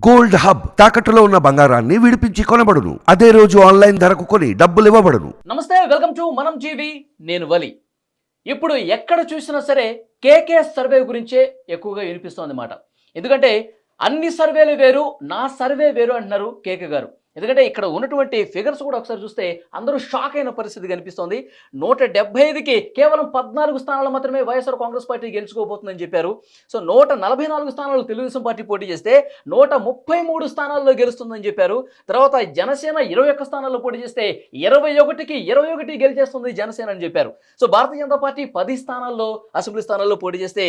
Gold hub తాకట్టులో ఉన్న బంగారాన్ని విడిపించి కొనబడును. అదే రోజు ఆన్లైన్ ధరకు కొని డబ్బులు ఇవ్వబడును. నమస్తే, వెల్కమ్ టు మనం టీవీ. నేను వలి. ఇప్పుడు ఎక్కడ చూసినా సరే కేకే సర్వే గురించే ఎక్కువగా వినిపిస్తోంది మాట. ఎందుకంటే అన్ని సర్వేలు వేరు, నా సర్వే వేరు అంటున్నారు కేకే గారు. ఎందుకంటే ఇక్కడ ఉన్నటువంటి ఫిగర్స్ కూడా ఒకసారి చూస్తే అందరూ షాక్ అయిన పరిస్థితి కనిపిస్తోంది. 175కి కేవలం 14 స్థానాలు మాత్రమే వైఎస్ఆర్ కాంగ్రెస్ పార్టీ గెలుచుకోబోతుందని చెప్పారు. సో 144 స్థానాలు తెలుగుదేశం పార్టీ పోటీ చేస్తే 133 స్థానాల్లో గెలుస్తుందని చెప్పారు. తర్వాత జనసేన 21 స్థానాల్లో పోటీ చేస్తే 21కి 21 గెలిచేస్తుంది జనసేన అని చెప్పారు. సో భారతీయ జనతా పార్టీ 10 స్థానాల్లో అసెంబ్లీ స్థానాల్లో పోటీ చేస్తే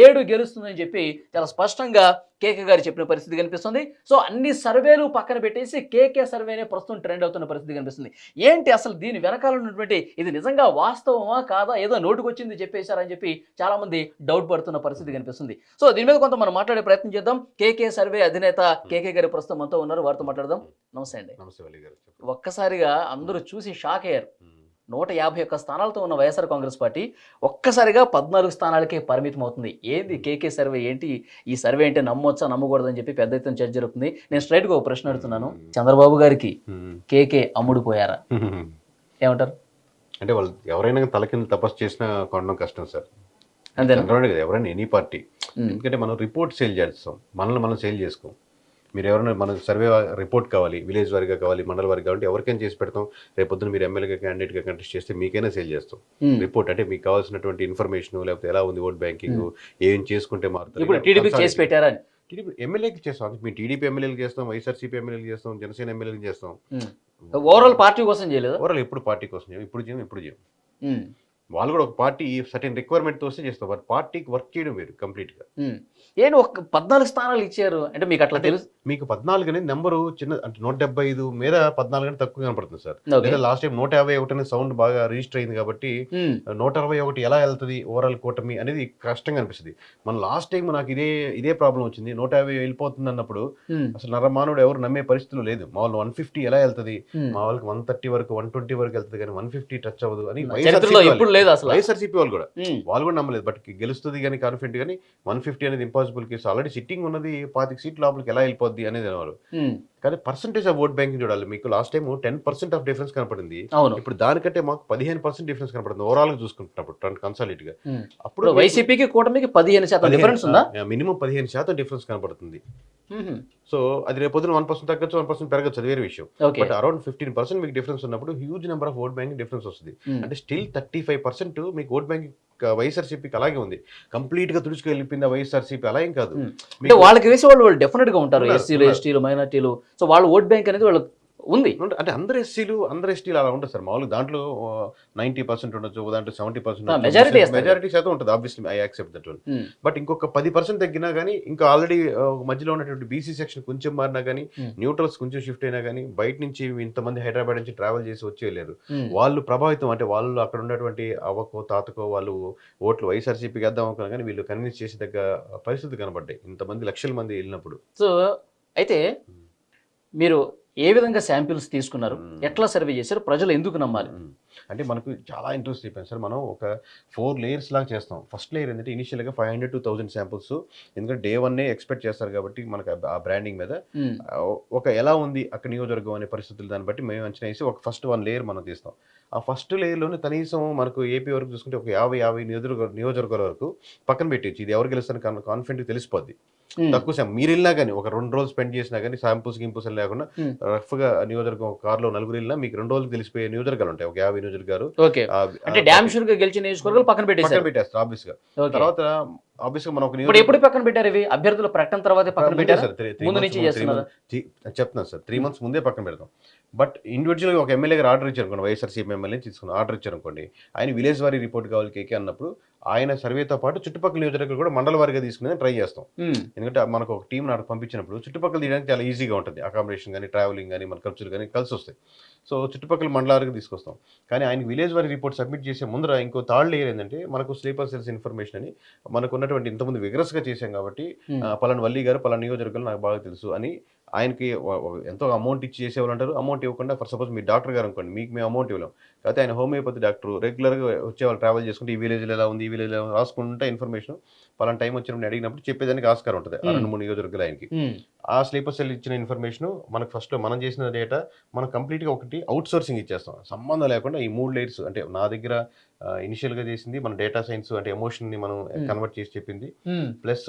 7 గెలుస్తుందని చెప్పి చాలా స్పష్టంగా కేకే గారు చెప్పిన పరిస్థితి కనిపిస్తుంది. సో అన్ని సర్వేలు పక్కన పెట్టేసి కేకే సర్వేనే ప్రస్తుతం ట్రెండ్ అవుతున్న పరిస్థితి కనిపిస్తుంది. ఏంటి అసలు దీని వెనకాల ఉన్నటువంటి ఇది నిజంగా వాస్తవమా కాదా, ఏదో నోటుకొచ్చింది చెప్పేశారని చెప్పి చాలా మంది డౌట్ పడుతున్న పరిస్థితి కనిపిస్తుంది. సో దీని మీద కొంత మనం మాట్లాడే ప్రయత్నం చేద్దాం. కేకే సర్వే అధినేత కేకే గారి ప్రస్తుతం మనతో ఉన్నారు, వారితో మాట్లాడదాం. నమస్తే అండి. నమస్తే వలి గారు. ఒక్కసారిగా అందరూ చూసి షాక్ అయ్యారు. 151 స్థానాలతో ఉన్న వైఎస్ఆర్ కాంగ్రెస్ పార్టీ ఒక్కసారిగా 14 స్థానాలకే పరిమితం అవుతుంది. ఏంది కేకే సర్వే, ఏంటి ఈ సర్వే అంటే నమ్మొచ్చా నమ్మకూడదని చెప్పి పెద్ద ఎత్తున చర్చ జరుగుతుంది. నేను స్ట్రైట్గా ఒక ప్రశ్న అడుగుతున్నాను, చంద్రబాబు గారికి కేకే అమ్ముడుపోయారా? ఏమంటారు? అంటే వాళ్ళు ఎవరైనా తల కింద తపస్సు చేసినా కొనడం కష్టం సార్. అంతేనా? చంద్రబాబు కదా, ఎవరైనా ఎనీ పార్టీ. ఎందుకంటే మనం రిపోర్ట్ సేల్ చేస్తాం, మనల్ని మనం సేల్ చేసుకోం. మీరు ఎవరైనా మనకు సర్వే రిపోర్ట్ కావాలి, విలేజ్ వారిగా కావాలి, మండల వారిగా కావాలి, ఎవరికైనా చేసి పెడతాం. రేపొద్దున మీరు ఎమ్మెల్యేగా క్యాండిడేట్గా కంటెస్ట్ చేస్తే మీకైనా సేల్ చేస్తాం రిపోర్ట్. అంటే మీకు కావాల్సినటువంటి ఇన్ఫర్మేషన్, లేకపోతే ఎలా ఉంది ఓట్ బ్యాంకింగ్, ఏం చేసుకుంటే మారుతుంది. ఇప్పుడు టీడీపీ చేసి పెట్టారా? టీడీపీ ఎమ్మెల్యేకి చేస్తాం, మీ టీడీపీ ఎమ్మెల్యేలు చేస్తాం, వైఎస్ఆర్సీపీ ఎమ్మెల్యేలు చేస్తాం, జనసేన ఎమ్మెల్యేలు చేస్తాం. ఓవరాల్ పార్టీ కోసం చేయలేదు. ఓవరాల్ ఎప్పుడు పార్టీ కోసం చేయం, ఇప్పుడు చేయం. వాళ్ళు కూడా ఒక పార్టీ సర్టెన్ రిక్వైర్మెంట్తో చేస్తారు. బట్ పార్టీకి వర్క్ చేయడం వేరు కంప్లీట్గా. ఏంటి ఒక 14 స్థానాలు ఇచ్చారు అంటే మీకు అట్లా తెలుసు? మీకు 14 అనేది నెంబరు చిన్న, అంటే 175 మీద 14 అంటే తక్కువ కనపడుతుంది సార్. లేదా లాస్ట్ టైం 151 అనే సౌండ్ బాగా రిజిస్టర్ అయింది కాబట్టి 161 ఎలా వెళ్తుంది ఓవరాల్ కూటమి అనేది కష్టంగా అనిపిస్తుంది. మన లాస్ట్ టైం నాకు ఇదే ప్రాబ్లం వచ్చింది. 150 వెళ్ళిపోతుంది అన్నప్పుడు అసలు నరమానవుడు ఎవరు నమ్మే పరిస్థితులు లేదు. మా వాళ్ళు 150 ఎలా వెళ్తుంది, మా వాళ్ళకి 130 వరకు 120 వరకు వెళ్తుంది కానీ 150 టచ్ అవ్వదు అని వైఎస్ఆర్సీపీ వాళ్ళు కూడా నమ్మలేదు. బట్ గెలుస్తుంది కానీ కాన్ఫిడెంట్ కానీ 150 అనేది ఇంపాసిబుల్ కేసు. ఆల్రెడీ సిట్టింగ్ ఉన్నది 25 సీట్ల లోపలికి ఎలా వెళ్ళిపోద్ది అనేది అనేవారు. కానీ పర్సెంటేజ్ ఆఫ్ ఓట్ బ్యాంకింగ్ చూడాలి. మీకు లాస్ట్ టైం 10% ఆఫ్ డిఫరెన్స్ కనపడింది, ఇప్పుడు దానికంటే మాకు 15% డిఫరెన్స్ కనపడుతుంది ఓవరాల్ గా చూసుకుంటున్నప్పుడు కన్సాలిడేట్ గా. అప్పుడు వైసీపీకి కూటమికి 15% డిఫరెన్స్ ఉందా? మినిమం 15% డిఫరెన్స్ కనపడుతుంది. సో అది రేపొద్దున 1% తగ్గచ్చు, 1% పెరగచ్చు, అది వేరే విషయం. బట్ అరౌండ్ 15% మీకు డిఫరెన్స్ ఉన్నప్పుడు huge number of vote banking difference వస్తుంది. అంటే స్టిల్ 35% మీకు ఓట్ బ్యాంకింగ్ వైఎస్ఆర్సీపీకి అలాగే ఉంది. కంప్లీట్ గా తుడుచుకు వెళ్ళిపోయింది వైఎస్ఆర్సీపీ, అలా ఏం కాదు. అంటే వాళ్ళకి వేసే వాళ్ళు డెఫినెట్ గా ఉంటారు, ఎస్సీలు, ఎస్టీలు, మైనార్టీలు. సో వాళ్ళ ఓట్ బ్యాంక్ అనేది వాళ్ళకి ఉంది. అంటే అందరు ఎస్సీలు అలా ఉంటుంది సార్. మామూలుగా దాంట్లో 90% ఉండొచ్చు, దాంట్లో 70% మెజారిటీ శాతం ఉంటుంది. Obviously I accept that one. But ఇంకొక 10% తగ్గినా కానీ, ఇంకా ఆల్రెడీ మధ్యలో ఉన్నటువంటి బీసీ సెక్షన్ కొంచెం మారినా కానీ, న్యూట్రల్స్ కొంచెం షిఫ్ట్ అయినా కానీ, బయట నుంచి ఇంతమంది హైదరాబాద్ నుంచి ట్రావెల్ చేసి వచ్చేయలేరు. వాళ్ళు ప్రభావితం, అంటే వాళ్ళు అక్కడ ఉన్నటువంటి అవ్వకో తాతకో వాళ్ళు ఓట్లు వైఎస్ఆర్సీపీకి వేద్దాం అనుకున్నా కానీ వీళ్ళు కన్విన్స్ చేసే దగ్గర పరిస్థితి కనబడ్డాయి ఇంతమంది లక్షల మంది వెళ్ళినప్పుడు. సో అయితే మీరు ఏ విధంగా శాంపిల్స్ తీసుకున్నారు, ఎట్లా సర్వే చేశారు, ప్రజలు ఎందుకు నమ్మాలి? అంటే మనకు చాలా ఇంట్రెస్ట్ అయిపోయింది సార్. మనం ఒక 4 లేయర్స్ లాగా చేస్తాం. ఫస్ట్ లేయర్ ఏంటంటే ఇనిషియల్గా 500 to 1000 శాంపుల్స్. ఎందుకంటే డే 1 ఎక్స్పెక్ట్ చేస్తారు కాబట్టి మనకు ఆ బ్రాండింగ్ మీద ఒక ఎలా ఉంది అక్కడ నియోజకవర్గం అనే పరిస్థితులు దాన్ని బట్టి మేము అంచనా వేసి ఒక ఫస్ట్ 1 లేయర్ మనం తీస్తాం. ఆ ఫస్ట్ లేయర్లోనే కనీసం మనకు ఏపీ వరకు చూసుకుంటే ఒక 50 నియోజకవర్గాల వరకు పక్కన పెట్టచ్చు. ఇది ఎవరు గెలుస్తారని కాన్ఫిడెంట్ తెలిసిపోద్ది. తక్కువ మీరు వెళ్ళినా కానీ ఒక 2 రోజులు స్పెండ్ చేసినా కానీ శాంపుల్స్ గింపుల్స్ లేకుండా రఫ్ గా నియోజకవర్గం ఒక కార్లో 4 వెళ్ళినా మీకు 2 రోజులు తెలిసిపోయే నియోజకవర్గాలు ఉంటాయి. ఒక 50 నియోజకవర్గాలు పక్కన పెట్టేస్తారు ఆబ్వియస్ గా. తర్వాత ఆబ్వియస్ గా మనం ఎప్పుడు పక్కన పెట్టారు ఇవి? అభ్యర్థుల ప్రకటన తర్వాత పక్కన పెట్టారు. చెప్తున్నాను సార్, 3 months ముందే పక్కన పెడతాం. బట్ ఇండివిజువల్గా ఒక ఎమ్మెల్యే గారు ఆర్డర్ ఇచ్చారు అనుకోండి, వైఎస్ఆర్సీపీ ఎమ్మెల్యే తీసుకుని ఆర్డర్ ఇచ్చారు అనుకోండి, ఆయన విలేజ్ వారీ రిపోర్ట్ కావాలి కేకే అన్నప్పుడు ఆయన సర్వేతో పాటు చుట్టుపక్కల నియోజకవర్గాలు కూడా మండల వారిగా తీసుకునేది ట్రై చేస్తాం. ఎందుకంటే మనకు ఒక టీం నాడు పంపించినప్పుడు చుట్టుపక్కల తీయడానికి చాలా ఈజీగా ఉంటుంది. అకామిడేషన్ కానీ, ట్రావెలింగ్ కానీ, మన ఖర్చులు కానీ కలిసి వస్తాయి. సో చుట్టుపక్కల మండలాలకు తీసుకొస్తాం. కానీ ఆయనకి విలేజ్ వారి రిపోర్ట్ సబ్మిట్ చేసే ముందర ఇంకో థర్డ్ లేయర్ ఏంటంటే మనకు స్లీపర్ సెల్స్ ఇన్ఫర్మేషన్ అని మనకున్న ఉన్నటువంటి ఇంతకుముందు విగ్రస్గా చేశాం కాబట్టి ఉమ్, పలానా వల్లి గారు పలానా నియోజకవర్గంలో నాకు బాగా తెలుసు అని ఆయనకి ఎంతో అమౌంట్ ఇచ్చి చేసేవాళ్ళు అంటారు. అమౌంట్ ఇవ్వకుండా ఫర్ సపోజ్ మీరు డాక్టర్ గారు అనుకోండి, మీకు మేము అమౌంట్ ఇవ్వలేం. కాకపోతే ఆయన హోమియోపతి డాక్టర్ రెగ్యులర్గా వచ్చేవాళ్ళు ట్రావెల్ చేసుకుంటే ఈ విలేజ్లో ఎలా ఉంది, ఈ విలేజ్లో రాసుకుంటే ఇన్ఫర్మేషన్ పలానా టైం వచ్చినప్పుడు అడిగినప్పుడు చెప్పేదానికి ఆస్కారం ఉంటుంది ఆ 2-3 నియోజకవర్గాలు ఆయనకి. ఉమ్, ఆ స్లీపర్ సెల్ ఇచ్చిన ఇన్ఫర్మేషన్ మనకు ఫస్ట్ మనం చేసిన డేటా మనం కంప్లీట్గా ఒకటి అవుట్ సోర్సింగ్ ఇచ్చేస్తాం, సంబంధం లేకుండా ఈ 3 లేయర్స్. అంటే నా దగ్గర ఇనిషియల్గా చేసింది మన డేటా సైన్స్ అంటే ఎమోషన్ని మనం కన్వర్ట్ చేసి చెప్పింది, ఉమ్, ప్లస్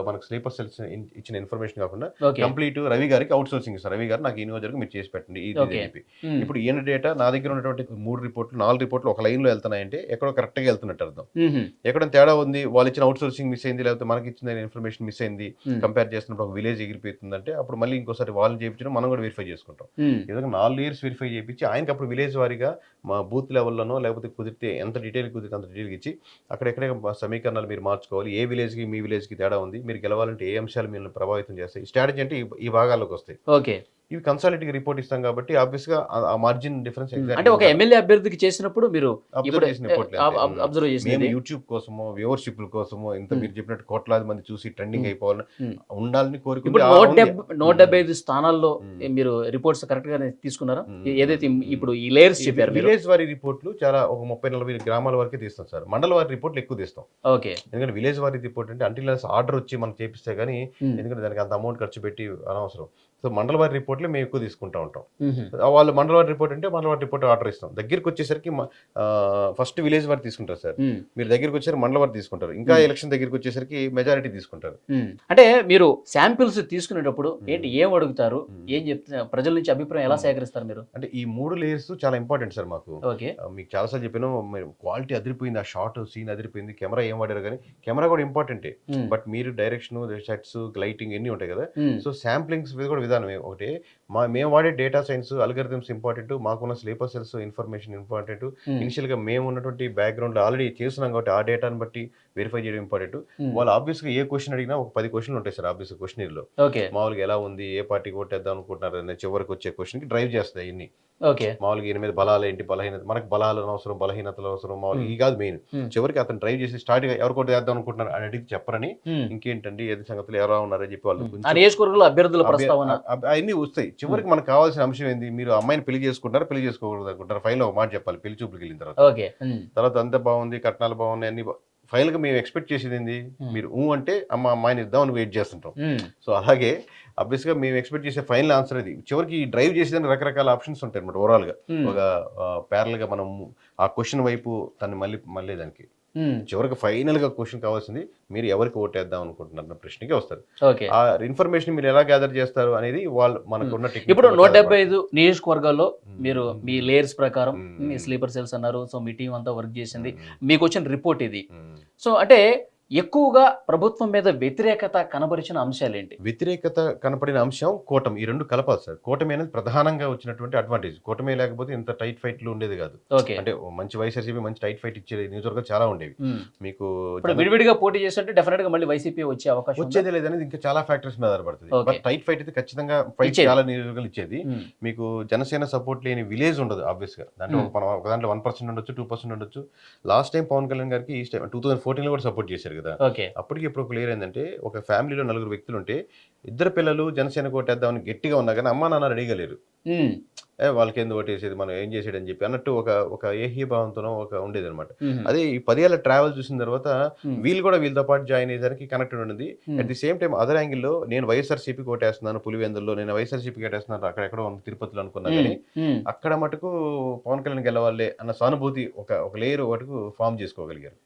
మనకు స్లీపర్ సెల్స్ ఇచ్చిన ఇన్ఫర్మేషన్ కాకుండా ఓకే, కంప్లీట్ రవి గారికి అవుట్ సోర్సింగ్ ఇస్తారు. రవి గారు నాకు ఈ నియోజకవర్గం మీరు చేసి పెట్టండి ఇది అని ఓకే. చెప్పి. ఉమ్, ఇప్పుడు ఈయన డేటా నా దగ్గర ఉన్నటువంటి 3 రిపోర్ట్లు 4 రిపోర్ట్లు ఒక లైన్లో వెళ్తున్నాయంటే ఎక్కడో కరెక్ట్గా వెళ్తున్నట్టు అర్థం. ఉమ్, ఎక్కడ తేడా ఉంది, వాళ్ళు ఇచ్చిన అవుట్ సోర్సింగ్ మిస్ అయింది, లేకపోతే మనకి ఇచ్చిన ఇన్ఫర్మేషన్ మిస్ అయింది, ఉమ్, కంపేర్ చేస్తున్నప్పుడు ఒక విలేజ్ ఎగిరిపోతుందంటే అప్పుడు మళ్ళీ ఇంకోసారి వాళ్ళు చేయించడం మనం కూడా వెరిఫై చేసుకుంటాం. ఉమ్, ఈ విధంగా 4 ఇయర్స్ వెరిఫై చేయించి ఆయనకి అప్పుడు విలేజ్ వారీగా మా బూత్ లెవెల్లోనో లేకపోతే కుదిరితే ఎంత డీటెయిల్ కుదిరితే అంత డీటెయిల్గా ఇచ్చి అక్కడెక్కడే సమీకరణాలు మీరు మార్చుకోవాలి, ఏ విలేజ్కి మీ విలేజ్కి తేడా ఉంది, మీరు గెలవాలంటే ఏ అంశాలు మిమ్మల్ని ప్రభావితం చేస్తాయి, ఈ స్ట్రాటజీ అంటే ఈ భాగాల్లోకి వస్తాయి. ఓకే. ఇవి కన్సాలిటీగా రిపోర్ట్ ఇస్తాం కాబట్టి ఆబ్వియస్గా ఆ మార్జిన్ డిఫరెన్స్ అంటే ఒక ఎమ్మెల్యే అభ్యర్థికి చేసినప్పుడు మీరు ఇప్పుడు అబ్జర్వ్ మేము చేసింది. యూట్యూబ్ కోసమో వ్యూవర్షిప్ కోసమో ఇంత మీరు చెప్పినట్టు కోట్లాది మంది చూసి ట్రెండింగ్ అయిపోవాలని ఉమ్. ఉండాలని ఇప్పుడు కోరుకుంటే 175 స్థానాల్లో మీరు రిపోర్ట్స్ కరెక్ట్ గా తీసుకున్నారా? ఏదైతే ఇప్పుడు ఈ లేయర్స్ చెప్పారు మీరు. విలేజ్ వారి రిపోర్ట్లు చాలా ఒక 30-40 గ్రామాల వరకే తీస్తాం సార్. మండల వారి రిపోర్ట్లు ఎక్కువ తీస్తాం. ఓకే. ఎందుకంటే విలేజ్ వారి రిపోర్ట్ అంటే అంటిల్ ఆర్డర్ వచ్చి మనం చేపిస్తే కానీ, ఉమ్, ఎందుకంటే దానికి అంత అమౌంట్ ఖర్చు పెట్టి అనవసరం. సో మండల వారి రిపోర్ట్లే మేము ఎక్కువ తీసుకుంటా ఉంటాం. ఉమ్, వాళ్ళు మండల వారి రిపోర్ట్ అంటే మండల వారి రిపోర్ట్ ఆర్డర్ ఇస్తాం. దగ్గరికి వచ్చేసరికి ఫస్ట్ విలేజ్ వారు తీసుకుంటారు సార్, ఉమ్, మీరు దగ్గరికి వచ్చేసరికి మండల వారు తీసుకుంటారు, ఇంకా ఎలక్షన్ దగ్గరికి వచ్చేసరికి మెజారిటీ తీసుకుంటారు. ఉమ్. అంటే మీరు శాంపిల్స్ తీసుకునేటప్పుడు ఏంటి ఏం అడుగుతారు, ఏం చెప్తారు, ప్రజల నుంచి అభిప్రాయం ఎలా సేకరిస్తారు మీరు? అంటే ఈ 3 లేయర్స్ చాలా ఇంపార్టెంట్ సార్ మాకు. ఓకే. మీకు చాలాసార్లు చెప్పాను, క్వాలిటీ అదిరిపోయింది, ఆ షార్ట్ సీన్ అదిరిపోయింది, కెమెరా ఏం వాడారు కానీ కెమెరా కూడా ఇంపార్టెంటే. ఉమ్, బట్ మీరు డైరెక్షన్, సెట్స్, లైటింగ్ ఎన్ని ఉంటాయి కదా. ఉమ్, సో శాంప్లింగ్స్ మీద కూడా విధానం ఒకటి. మేము వాడే డేటా సైన్స్ అల్గరిథమ్స్ ఇంపార్టెంట్, మాకున్న స్లీపర్ సెల్స్ ఇన్ఫర్మేషన్ ఇంపార్టెంట్. ఉమ్, ఇనిషియల్గా మేము ఉన్నటువంటి బ్యాక్గ్రౌండ్లో ఆల్రెడీ చేస్తున్నాం కాబట్టి ఆ డేటాను బట్టి వెరిఫై చేయడం ఇంపార్టెంట్. ఉమ్. వాళ్ళు ఆబ్వియస్గా ఏ క్వశ్చన్ అడిగినా ఒక 10 క్వశ్చన్లు ఉంటాయి సార్ ఆబ్వియస్గా క్వశ్చన్లో. ఓకే. మామూలుగా ఎలా ఉంది, ఏ పార్టీకి ఓటేద్దాం అనుకుంటున్నారు అనే చివరికి వచ్చే క్వశ్చన్కి డ్రైవ్ చేస్తాయి ఇన్ని. ఓకే. మామూలుగా ఈయన మీద బలాలు ఏంటి, బలహీనత, మనకు బలాలు అవసరం, బలహీనతలు అవసరం, మామూలుగా ఈ కాదు మెయిన్. చివరికి అతను డ్రైవ్ చేసి స్టార్ట్గా ఎవరికోటి వేద్దాం అనుకుంటున్నారు అని అడిగి చెప్పరని, ఉమ్. ఇంకేంటండి ఏది సంగతులు ఎవరా ఉన్నారని చెప్పి వాళ్ళు ఆ నియోజకవర్గంలో అభ్యర్థుల ప్రస్తావన అవన్నీ వస్తాయి. చివరికి మనకు కావాల్సిన అంశం ఏంది, మీరు అమ్మాయిని పెళ్లి చేసుకుంటారా పెళ్లి చేసుకోకూడదు అనుకుంటారు, ఫైల్ ఒక మాట చెప్పాలి పెళ్లి చూపులకు వెళ్ళిన తర్వాత. ఓకే. ఉమ్, తర్వాత అంతా బాగుంది, కట్నాలు బాగున్నాయి, అన్ని ఫైనల్గా మేము ఎక్స్పెక్ట్ చేసేది ఏంది, మీరు అంటే అమ్మాయిని ఇద్దామని వెయిట్ చేస్తుంటాం. ఉమ్, సో అలాగే అబ్వియస్గా మేము ఎక్స్పెక్ట్ చేసే ఫైనల్ ఆన్సర్ అది. చివరికి డ్రైవ్ చేసేదానికి రకరకాల ఆప్షన్స్ ఉంటాయి అనమాట. ఓవరాల్గా ఒక ప్యారల్గా మనం ఆ క్వశ్చన్ వైపు తను మళ్ళీ దానికి ఉమ్, చివరికి ఫైనల్గా క్వశ్చన్ కావాల్సింది మీరు ఎవరికి ఓటేద్దాం అనుకుంటున్నారు ప్రశ్నకి వస్తారు. ఓకే. ఆ ఇన్ఫర్మేషన్ మీరు ఎలా గ్యాదర్ చేస్తారు అనేది వాళ్ళు మనకున్న టెక్నిక్. ఇప్పుడు 175 నియోజకవర్గాల్లో మీరు మీ లేయర్స్ ప్రకారం మీ స్లీపర్ సెల్స్ అన్నారు, సో మీ టీం అంతా వర్క్ చేసింది, మీకు వచ్చిన రిపోర్ట్ ఇది. సో అంటే ఎక్కువగా ప్రభుత్వం మీద వ్యతిరేకత కనబరిచిన అంశాలు ఏంటి? వ్యతిరేకత కనపడిన అంశం కూటమి. ఈ రెండు కలపాలి సార్. కూటమి అనేది ప్రధానంగా వచ్చినటువంటి అడ్వాంటేజ్. కూటమి లేకపోతే ఇంత టైట్ ఫైట్లు ఉండేది కాదు. ఓకే. అంటే మంచి వైఎస్ఆర్సీపీ మంచి టైట్ ఫైట్ ఇచ్చే నియోజకవర్గాలు చాలా ఉండేవి. మీకు ఇప్పుడు విడివిడిగా పోటీ చేస్తుంటే డెఫినెట్ గా మళ్ళీ వైసీపీ వచ్చే అవకాశం వచ్చేది లేదనేది ఇంకా చాలా ఫ్యాక్టర్స్ మీద ఆధారపడుతుంది. Okay. బట్ టైట్ ఫైట్ అయితే ఖచ్చితంగా ఫైట్ ఇచ్చేది. చాలా నియోజకవర్గాలు ఇచ్చేది. మీకు జనసేన సపోర్ట్ లేని విలేజ్ ఉండదు ఆబ్వియస్ గా. దాంట్లో ఒక దాంట్లో 1% ఉండొచ్చు, 2% ఉండొచ్చు. లాస్ట్ టైం పవన్ కళ్యాణ్ గారికి 2014 కూడా సపోర్ట్ చేశారు కదా. ఓకే. అప్పటికి ఇప్పుడు క్లియర్ ఏంటంటే ఒక ఫ్యామిలీలో 4 వ్యక్తులు ఉంటే 2 పిల్లలు జనసేన కోటేద్దామని గట్టిగా ఉన్నా కానీ అమ్మా నాన్న అడిగలేరు. వాళ్ళకి ఎందుకు ఓటేసేది, మనం ఏం చేసేయడని చెప్పి అన్నట్టు ఒక ఏహీభావంతోనో ఒక ఉండేది అనమాట. అదే ఈ 10 ఏళ్ళ ట్రావెల్ చూసిన తర్వాత వీళ్ళు కూడా వీళ్ళతో పాటు జాయిన్ అయ్యేదానికి కనెక్టెడ్ ఉంది. At the same time other యాంగిల్లో నేను వైఎస్ఆర్సీపీ కోటేస్తున్నాను పులివెందుల్లో, నేను వైఎస్ఆర్సీపీ కోటేస్తున్నాను అక్కడెక్కడో తిరుపతిలో అనుకున్నా కానీ అక్కడ మటుకు పవన్ కళ్యాణ్ గెలవాలే అన్న సానుభూతి ఒక లేయర్ మటుకు ఫామ్ చేసుకోగలిగారు.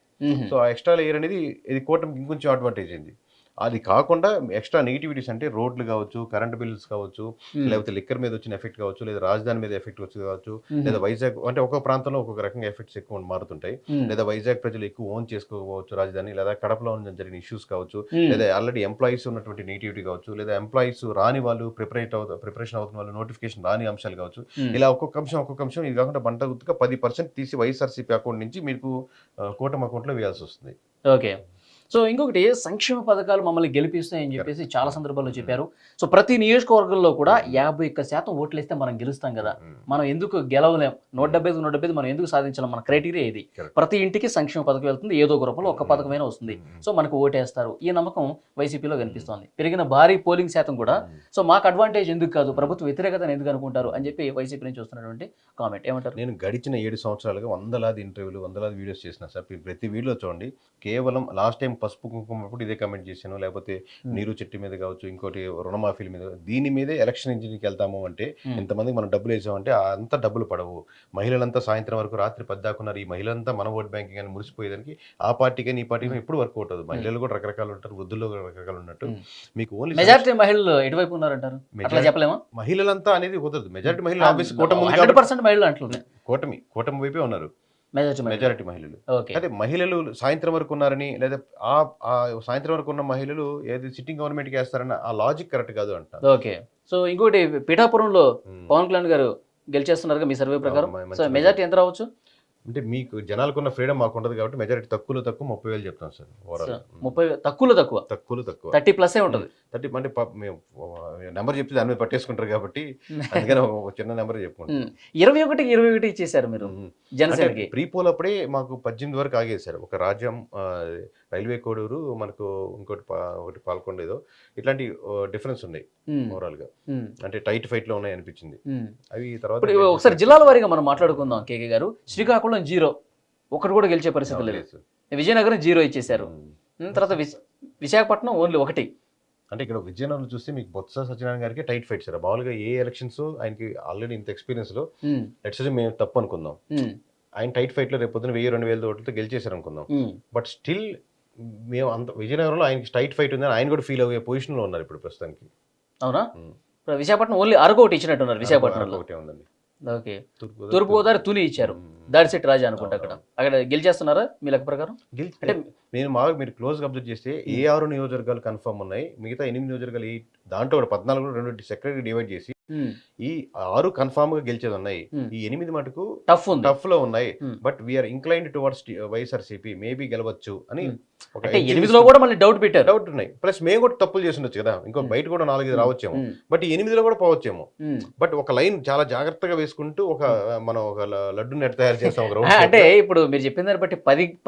సో ఆ ఎక్స్ట్రా లేయర్ అనేది ఇది కూటమికి ఇంకొంచెం అడ్వాంటేజ్ అయింది. అది కాకుండా ఎక్స్ట్రా నెగిటివిటీస్ అంటే రోడ్లు కావచ్చు, కరెంట్ బిల్స్ కావచ్చు, లేకపోతే లిక్కర్ మీద వచ్చిన ఎఫెక్ట్ కావచ్చు, లేదా రాజధాని మీద ఎఫెక్ట్ వచ్చి కావచ్చు, లేదా వైజాగ్ అంటే ఒక్కొక్క ప్రాంతంలో ఒక్కొక్క రకంగా ఎఫెక్ట్స్ ఎక్కువ మారుతుంటాయి. లేదా వైజాగ్ ప్రజలు ఎక్కువ ఓన్ చేసుకోవచ్చు రాజధాని, లేదా కడపలో జరిగిన ఇష్యూస్ కావచ్చు, లేదా ఆల్రెడీ ఎంప్లాయీస్ ఉన్నటువంటి నెగిటివిటీ కావచ్చు, లేదా ఎంప్లాయీస్ రాని వాళ్ళు ప్రిపరేషన్ అవుతున్న వాళ్ళు నోటిఫికేషన్ రాని అంశాలు కావచ్చు. ఇలా ఒక్కొక్క అంశం ఇది కాకుండా బంట గుర్తుగా 10% తీసి వైఎస్ఆర్సీపీ అకౌంట్ నుంచి మీకు కూటమి అకౌంట్లో వేయాల్సి వస్తుంది. ఓకే. సో ఇంకొకటి సంక్షేమ పథకాలు మమ్మల్ని గెలిపిస్తాయని చెప్పేసి చాలా సందర్భాల్లో చెప్పారు. సో ప్రతి నియోజకవర్గంలో కూడా 51% ఓట్లు వేస్తే మనం గెలుస్తాం కదా, మనం ఎందుకు గెలవలేం, 175 మనం ఎందుకు సాధించలేం, మన క్రైటీరియా ఇది. ప్రతి ఇంటికి సంక్షేమ పథకం వెళ్తుంది, ఏదో ఒక రూపంలో ఒక పథకమైనా వస్తుంది, సో మనకు ఓటేస్తారు, ఈ నమ్మకం వైసీపీలో కనిపిస్తోంది. పెరిగిన భారీ పోలింగ్ శాతం కూడా సో మాకు అడ్వాంటేజ్ ఎందుకు కాదు, ప్రభుత్వ వ్యతిరేకతను ఎందుకు అనుకుంటారు అని చెప్పి వైసీపీ నుంచి వస్తున్నటువంటి కామెంట్ ఏమంటారు? నేను గడిచిన 7 సంవత్సరాలుగా వందలాది ఇంటర్వ్యూలు, వందలాది వీడియోస్ చేసిన సార్. ప్రతి వీడియోలో చూడండి, కేవలం లాస్ట్ టైం పసుపు కుంకుమ అప్పుడు ఇదే కమెంట్ చేశాను, లేకపోతే నీరు చెట్టు మీద కావచ్చు, ఇంకోటి రుణమాఫీల మీద, దీని మీదే ఎలక్షన్ ఇంజిన్కి వెళ్తాము అంటే ఇంతమందికి మనం డబ్బులు వేసామంటే అంత డబ్బులు పడవు. మహిళలంతా సాయంత్రం వరకు రాత్రి 10 దాకున్నారు, ఈ మహిళలంతా మన ఓట్ బ్యాంకింగ్ అని మురిసిపోయేదానికి ఆ పార్టీకి ఈ పార్టీకి ఎప్పుడు వర్క్ అవుతుంది. మహిళలు కూడా రకరకాలు ఉంటారు, వృద్ధులు కూడా రకరకాలు ఉన్నట్టు మీకు ఓన్లీ మెజారిటీ మహిళలు ఎటువైపు ఉన్నారంటారు, అట్లా చెప్పలేమా? మహిళలంతా అనేది కుదరదు. మెజారిటీ మహిళలు ఆబ్వియస్ కూటమి 100% మహిళలు అంటున్నారు, కూటమి వైపే ఉన్నారు మెజారిటీ మహిళలు. ఓకే, అదే మహిళలు సాయంత్రం వరకు ఉన్నారని, లేదా ఆ సాయంత్రం వరకు ఉన్న మహిళలు ఏది సిట్టింగ్ గవర్నమెంట్కి వేస్తారన్న ఆ లాజిక్ కరెక్ట్ కాదు అంట. ఓకే. సో ఇంకోటి పిఠాపురంలో పవన్ కళ్యాణ్ గారు గెలిచేస్తున్నారు మీ సర్వే ప్రకారం, సో మెజారిటీ ఎంత రావచ్చు? అంటే మీకు జనాలకున్న ఫ్రీడమ్ మాకు ఉండదు కాబట్టి మెజారిటీ తక్కువ 30,000 చెప్తాం సార్. ఓవరాల్ 30 తక్కువ 30+ ఉంటుంది. 30 అంటే మేము నెంబర్ చెప్తే దాని మీద పట్టేసుకుంటారు కాబట్టి అందుకని ఒక చిన్న నెంబర్ చెప్పుకుంటాం. 21 ఇచ్చేసారు మీరు జనసేనకి. ప్రీ పోల్ అప్పుడే మాకు 18 వరకు ఆగేది సార్. ఒక రాజ్యం, రైల్వే కోడూరు, మనకు ఒకటి పాల్కొండ, ఏదో ఇట్లాంటి డిఫరెన్స్ ఉన్నాయి ఓవరాల్ గా. అంటే టైట్ ఫైట్ లో ఉన్నాయి అనిపించింది. అవి తర్వాత ఒకసారి జిల్లాల వారీగా మనం మాట్లాడుకుందాం. కేకే గారు, శ్రీకాకుళం 0, ఒకటి కూడా గెలిచే పరిస్థితి లేదు. విజయనగరం 0 ఇచ్చేశారు. తర్వాత విశాఖపట్నం ఓన్లీ 1. అంటే ఇక్కడ విజయనగరం చూస్తే మీకు బొత్స సత్యనారాయణ గారికి టైట్ ఫైట్ సార్. మామూలుగా ఏ ఎలక్షన్స్ ఆయనకి ఆల్రెడీ ఇంత ఎక్స్పీరియన్స్ లో లెట్స్ సే మేము తప్పు అనుకుందాం, ఆయన టైట్ ఫైట్ లో రేపు పొద్దున 1000-2000 ఓట్లతో గెలిచేశారు అనుకుందాం, బట్ స్టిల్ మేము అంత విజయనగరంలో ఆయనకి టైట్ ఫైట్ ఉందని ఆయన కూడా ఫీల్ అయ్యే పొజిషన్ లో ఉన్నారు ఇప్పుడు ప్రస్తుతానికి. అవునా? విశాఖపట్నం ఓన్లీ అరకొకటి ఇచ్చినట్టున్నారు విశాఖపట్నంలో. ఒకటే ఉందండి. ఓకే, తూర్పుగోదావరి తుని ఇచ్చారు, దాడిశెట్టి రాజా అనుకుంటా. అక్కడ గెలిచేస్తున్నారా మీ లెక్క ప్రకారం? అంటే నేను మీరు క్లోజ్ గా అబ్జర్వ్ చేస్తే ఏ 6 నియోజకవర్గాలు కన్ఫర్మ్ ఉన్నాయి, మిగతా 8 నియోజకవర్గాలు దాంట్లో 14 2 సెక్రటరీ డివైడ్ చేసి ఈ 6 కన్ఫర్మ్ గా గెలిచేది ఉన్నాయి. ఈ 8 మటుకు టఫ్ లో ఉన్నాయి. But we're inclined towards YSRCP, maybe గెలవచ్చు అని. 8లో కూడా మళ్ళీ డౌట్ ఉన్నాయి. ప్లస్ మేము కూడా తప్పులు చేస్తుండొచ్చు కదా, ఇంకో బయట కూడా 4-5 రావచ్చేమో, బట్ ఈ 8లో కూడా పోవచ్చేమో. బట్ ఒక లైన్ చాలా జాగ్రత్తగా వేసుకుంటూ మనం ఒక లడ్డు నెట్ తయారు చేస్తాం. అంటే ఇప్పుడు మీరు చెప్పిన దాన్ని బట్టి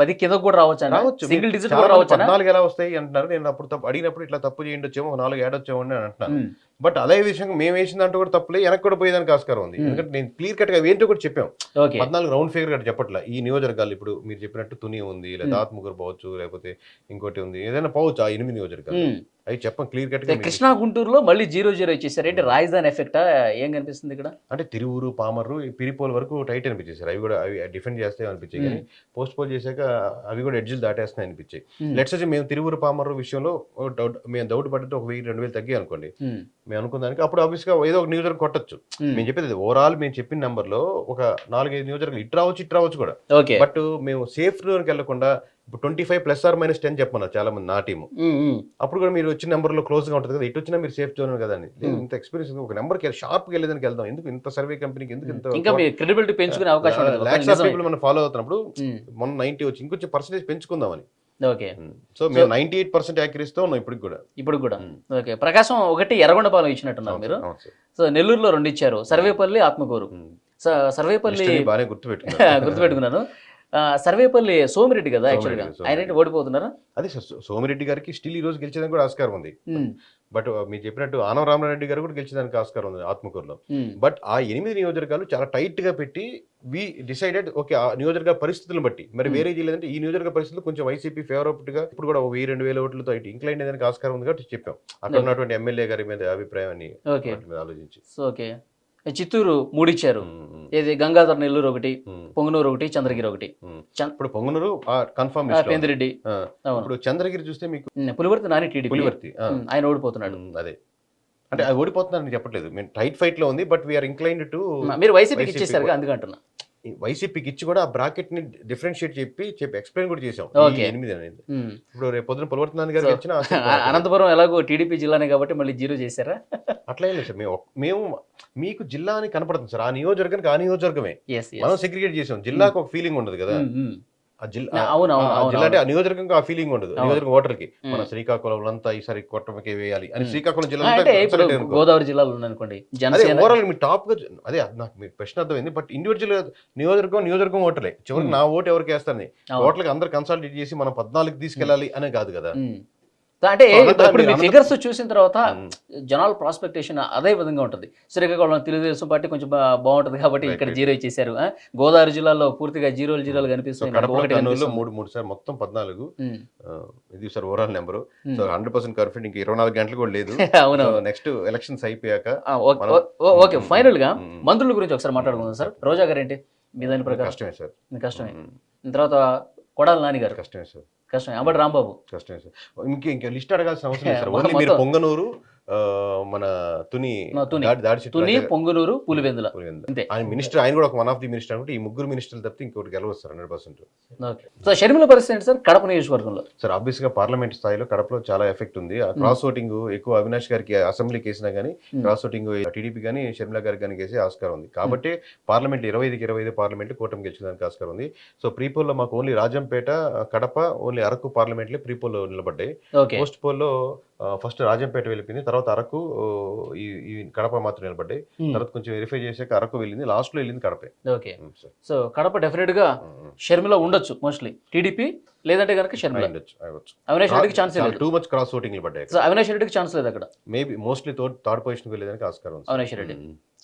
10 కింద కూడా రావచ్చు, సింగిల్ డిజిట్ కూడా రావచ్చు. 14 ఎలా వస్తాయి అంటున్నారు. నేను అప్పుడు అడిగినప్పుడు ఇట్లా తప్పు చేయండి వచ్చేమో, 4 యాడ్ వచ్చేమో అని అంటున్నాను. బట్ అదే విషయం మేము వేసిన దాంట్లో కూడా తప్పులే, వెనక్కి కూడా పోయేదానికి ఆస్కారం ఉంది. ఎందుకంటే నేను క్లియర్ కట్ గా ఏంటో కూడా చెప్పాం. 14 రౌండ్ ఫిగర్ కట్ చెప్పట్లా. ఈ నియోజకవర్గాలు ఇప్పుడు మీరు చెప్పినట్టు తుని ఉంది, లేదా ఆత్మకూరు పోవచ్చు, లేకపోతే ఇంకోటి ఉంది, ఏదైనా పోవచ్చు. ఆ 8 నియోజకవర్గాలు అవి చెప్పం క్లియర్ కట్ గా. కృష్ణా గుంటూరులో మళ్ళీ 0-0 ఇచ్చేసారు. అంటే రాజధాని ఎఫెక్టా ఏం కనిపిస్తుంది ఇక్కడ? అంటే తిరువురు, పామర్రు, పిరిపోల్ వరకు టైట్ అనిపించేసారు. అవి కూడా అవి డిఫెండ్ చేస్తాయి అనిపించాయి, కానీ పోస్ట్ పోల్ చేశాక అవి కూడా ఎడ్జిల్ దాటేస్తున్నాయి అనిపించాయి. లెట్స్ సే మేము తిరువురు, పామర్రు విషయంలో మేము డౌట్ పడితే 1000-2000 తగ్గి అనుకోండి, మేము అనుకున్నానికి అప్పుడు ఆబ్వియస్ గా ఏదో ఒక నియోజకవర్గం కొట్టచ్చు. మేము చెప్పేది ఓవరాల్ మేము చెప్పిన నెంబర్ లో ఒక 4-5 నియోజకవర్గాలు ఇటు రావచ్చు కూడా. బట్ మేము సేఫ్ జోన్కి వెళ్లకుండా ఇప్పుడు 25 ± 10 చెప్పమన్నారు చాలా మంది నా టీము. అప్పుడు కూడా మీరు వచ్చిన నెంబర్ లో క్లోజ్ గా ఉంటుంది కదా, ఇటు వచ్చినా మీరు సేఫ్ జోన్ కదా అని. ఇంత ఎక్స్పీరియన్స్ ఒక నెంబర్ షార్ప్ గా వెళ్ళేదానికి వెళ్దాం. ఎందుకు ఇంత సర్వే కంపెనీకి ఎందుకు ఇంత క్రెడిబిలిటీ పెంచుకునే అవకాశం లాక్స్ ఆఫ్ పీపుల్ మనం ఫాలో అవుతున్నప్పుడు మొన్న 90 వచ్చి ఇంకొంచెం పర్సెంటేజ్ పెంచుకుందామని. ఓకే, సో మేము 98% యాక్యురసీతో ఉన్నాం ఇప్పుడు కూడా. ఓకే, ప్రకాశం 1, ఎర్రగొండపాలెం ఇచ్చినట్టున్నారు మీరు. సో నెల్లూరులో 2 ఇచ్చారు, సర్వేపల్లి, ఆత్మకూరు. సర్వేపల్లి బాగానే గుర్తుపెట్టుకున్నాను. సర్వేపల్లి సోమిరెడ్డి కదా యాక్చువల్గా, ఆయన ఓడిపోతున్నారా? అదే సార్, సోమిరెడ్డి గారికి స్టిల్ ఈ రోజు గెలిచేదానికి కూడా ఆస్కారం ఉంది. బట్ మీరు చెప్పినట్టు ఆనవ రామరెడ్డి గారు కూడా గెలిచేదానికి ఆస్కారం ఉంది ఆత్మకూరులో. బట్ ఆ 8 నియోజకవర్గాలు చాలా టైట్ గా పెట్టి వి డిసైడెడ్ ఓకే ఆ నియోజకవర్గ పరిస్థితులను బట్టి మరి వేరే లేదంటే ఈ నియోజకవర్గ పరిస్థితులు కొంచెం వైసీపీ ఫేవరబుల్ గా ఇప్పుడు కూడా 1000-2000 ఓట్లతో ఇంక్లైన్ అయ్యేదానికి ఆస్కారం ఉంది కాబట్టి చెప్పాం. అక్కడ ఉన్నటువంటి ఎమ్మెల్యే గారి మీద అభిప్రాయాన్ని ఆలోచించి. ఓకే, చిత్తూరు 3 ఇచ్చారు, ఏది గంగాధర్ నెల్లూరు 1, పొంగనూరు 1, చంద్రగిరి 1. ఇప్పుడు పొంగనూరు కన్ఫర్మ్ పెందిరెడ్డి. ఇప్పుడు చంద్రగిరి చూస్తే మీకు పులివర్తి నాని టీడీపీ, ఆయన ఓడిపోతున్నాడు. అదే అంటే అది ఓడిపోతున్నారని చెప్పట్లేదు, మేము టైట్ ఫైట్ లో ఉంది. బట్ వీఆర్ ఇంక్లైన్డ్ టు మీరు వైసీపీకి ఇచ్చేసారు అందుకంటున్నా. వైసీపీకి ఇచ్చి కూడా ఆ బ్రాకెట్ ని డిఫరెన్షియేట్ చెప్పి ఎక్స్ప్లెయిన్ కూడా చేసాం. 8 అనేది ఇప్పుడు రేపు పొద్దున పులివర్తనాథ్ గారు వచ్చిన అనంతపురం ఎలాగో టీడీపీ జిల్లానే కాబట్టి మళ్ళీ 0 చేశారా? అట్లా లేదు సార్, మేము మీకు జిల్లా అని కనపడుతుంది సార్, ఆ నియోజకవర్గానికి ఆ నియోజకవర్గమే మనం సెగ్రిగేట్ చేసాం. జిల్లాకు ఒక ఫీలింగ్ ఉండదు కదా. ఆ జిల్లా అవును జిల్లా అంటే ఆ నియోజకవర్గం ఆ ఫీలింగ్ ఉండదు. నియోజకవర్గం ఓటర్కి మన శ్రీకాకుళం అంతా ఈసారి కూటమికే వేయాలి అని శ్రీకాకుళం జిల్లా అంటే ఇప్పుడు గోదావరి జిల్లాలో ఉందనుకోండి అదే జనసేన ఓవరాల్ మీ టాప్ గా అదే నాకు మీ ప్రశ్న అర్థమైంది. బట్ ఇండివిజువల్ నియోజకవర్గం ఓటర్లే చివరికి నా ఓటు ఎవరికి వేస్తాను ఓట్లకి అందరు కన్సల్టేట్ చేసి మనం 14కి తీసుకెళ్ళాలి అనే కాదు కదా. అంటే ఇప్పుడు మీ ఫిగర్స్ చూసిన తర్వాత జనాల ప్రాస్పెక్టేషన్ అదే విధంగా ఉంటుంది. శ్రీకాకుళం తెలుగుదేశం పార్టీ కొంచెం బాగుంటుంది కాబట్టి ఇక్కడ జీరో ఇచ్చేసారు. గోదావరి జిల్లాలో పూర్తిగా జీరోలు కనిపిస్తుంది. మూడు సార్ మొత్తం 14 ఇది సార్ ఓవరాల్ నెంబర్. సో 100% కన్ఫిడెంట్ ఇంకా 24 గంటలు కూడా లేదు. అవును నెక్స్ట్ ఎలక్షన్స్ అయిపోయాక ఓకే ఫైనల్ గా మంత్రుల గురించి ఒకసారి మాట్లాడుకుందాం సార్. రోజా గారు ఏంటి మీ దాని ప్రకారం కష్టమే సార్, కష్టమే. తర్వాత కొడాలి నాని గారు కష్టమే సార్, కష్టమే. అంబటి రాంబాబు కష్టమే సార్. ఇంకా లిస్ట్ అడగాల్సిన అవసరం లేదు సార్. ఓన్లీ మీరు పొంగనూరు మన తుని పొంగునూరు పులివెందుల ఆయన మినిస్టర్, ఆయన కూడా ఒక వన్ ఆఫ్ ది మినిస్టర్ అనుకుంటే ఈ ముగ్గురు మినిస్టర్లు తప్పితే ఇంకోటి గెలవచ్చు సార్ 100%. సో షర్మిల పరిస్థితి ఏంటి సార్ కడప నియోజకవర్గంలో? సార్ ఆబ్వియస్ గా పార్లమెంట్ స్థాయిలో కడపలో చాలా ఎఫెక్ట్ ఉంది. క్రాస్ ఓటింగ్ ఎక్కువ అవినాష్ గారికి అసెంబ్లీకి వేసినా కానీ క్రాస్ ఓటింగ్ టీడీపీ కానీ షర్మిల గారికి కానీ వేసే ఆస్కారం ఉంది. కాబట్టి పార్లమెంట్ 25 పార్లమెంట్ కూటమి గెలిచడానికి ఆస్కారం ఉంది. సో ప్రీపోల్ లో మాకు ఓన్లీ రాజంపేట, కడప, ఓన్లీ అరకు పార్లమెంట్లే ప్రీపోల్ లో నిలబడ్డాయి. పోస్ట్ పోల్ లో ఫస్ట్ రాజంపేట వెళ్ళిపోయింది, తర్వాత అరకు, ఈ కడప మాత్రం నిలబడ్డాయి. తర్వాత కొంచెం వెరిఫై చేశాక అరకు వెళ్ళింది, లాస్ట్ లో వెళ్ళింది Kadapa. Okay so Kadapa definite గా షర్మిల ఉండొచ్చు మోస్ట్లీ టీడీపీ, లేదంటే కనుక షర్మిల అవినాష్ రెడ్డికి ఛాన్స్ లేదు. టూ మచ్ క్రాస్ ఓటింగ్ పడ్డాయి. సో అవినాష్ రెడ్డికి ఛాన్స్ లేదు అక్కడ. మేబీ మోస్ట్లీ థర్డ్ పొజిషన్ వెళ్ళేదానికి ఆస్కారం ఉంది Avinash Reddy.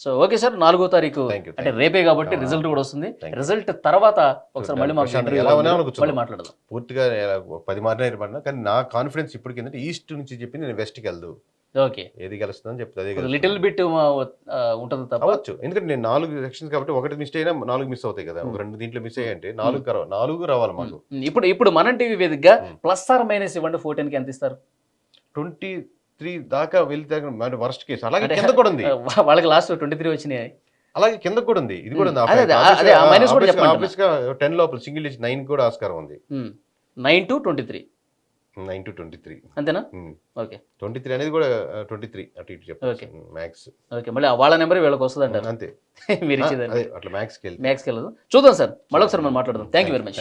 So okay sir 4వ తారీఖు అంటే రేపే కాబట్టి రిజల్ట్ కూడా వస్తుంది. రిజల్ట్ తర్వాత ఒకసారి మళ్ళీ మాట్లాడదాం. పూర్తిగా 10 మారినా కానీ నా కాన్ఫిడెన్స్ ఇప్పటికి ఏంటంటే ఈస్ట్ నుంచి చెప్పి నేను వెస్ట్కి వెళ్దు. ఓకే ఏది గెలుస్తుందని చెప్తే లిటిల్ బిట్ ఉంటుంది అవ్వచ్చు. ఎందుకంటే నేను 4 సెక్షన్స్ కాబట్టి ఒకటి మిస్ అయినా 4 మిస్ అవుతాయి కదా. ఒక 2 దీంట్లో మిస్ అయ్యంటే 4 రావాలి మాకు. ఇప్పుడు మనం టీవీ వేదికగా ప్లస్ ఆర్ మైనస్ ఇవ్వండి 14కి ఎంత ఇస్తారు? 23 దాకా వెళ్తే వర్స్ట్ కేసు. అలాగే కింద కూడా ఉంది, వాళ్ళకి లాస్ట్ 23 వచ్చినాయి. అలాగే కింద కూడా ఉంది, ఇది కూడా ఉంది. 10 లోపల సింగిల్ డిజిట్ 9 కూడా ఆస్కారం ఉంది. 9 to 23 అంతేనా? ఓకే 23 అనేది కూడా 23 అటు ఇటు చెప్పండి మ్యాక్స్. ఓకే మళ్ళీ వాళ్ళ నెంబర్ వీళ్ళకి వస్తుంది అంటారు అంతే. మీరు ఇచ్చేది అట్లా మ్యాక్స్కి వెళ్ళదు. చూద్దాం సార్, మళ్ళీ ఒకసారి మనం మాట్లాడదాం. Thank you very much.